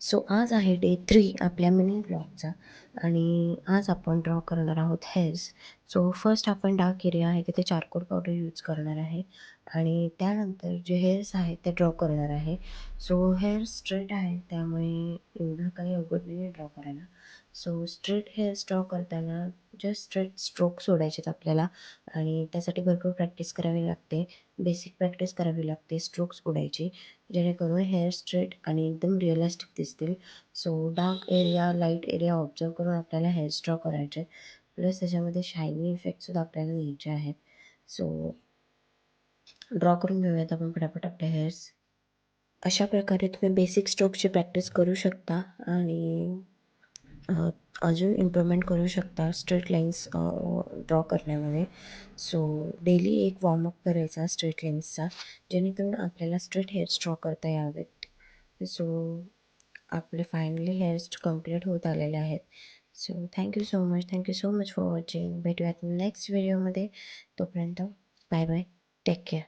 So आज आहे day 3 आपल्या मिनी ब्लॉगचा आणि आज आपण ड्रॉ करणार आहोत हेअर्स. सो फर्स्ट आपण डार्क एरिया आहे तिथे चारकोल पावडर यूज करणार आहे आणि त्यानंतर जे हेअर्स आहेत ते ड्रॉ करणार आहे. सो हेअर स्ट्रेट आहे त्यामुळे एवढं काही अवघड नाही ड्रॉ करायला. सो स्ट्रेट हेअर्स ड्रॉ करताना जस्ट स्ट्रेट स्ट्रोक सोडायचे आहेत आपल्याला आणि त्यासाठी भरपूर प्रॅक्टिस करावी लागते. बेसिक प्रॅक्टिस करावी लागते स्ट्रोक्स उडायची, जेणेकरून हेअर स्ट्रेट आणि एकदम रिअलिस्टिक दिसतील. So dark area light area observe करून आपल्याला हेअर्स ड्रॉ करायचे, प्लस त्याच्यामध्ये शायनी इफेक्टसुद्धा आपल्याला घ्यायचे आहेत. सो ड्रॉ करून घेऊयात आपण पटापट आपले हेअर्स. अशा प्रकारे तुम्ही बेसिक स्ट्रोकची प्रॅक्टिस करू शकता आणि अजून इम्प्रूव्हमेंट करू शकता स्ट्रेट लाईन्स ड्रॉ करण्यामध्ये. सो डेली एक वॉर्मअप करायचा स्ट्रेट लाईन्सचा, जेणेकरून आपल्याला स्ट्रेट हेअर्स ड्रॉ करता यावेत. सो आपले फायनली हेअर्स कंप्लीट होत आलेले आहेत. So thank you so much for watching. भेटूयात नेक्स्ट व्हिडिओमध्ये. तोपर्यंत बाय बाय, टेक केअर.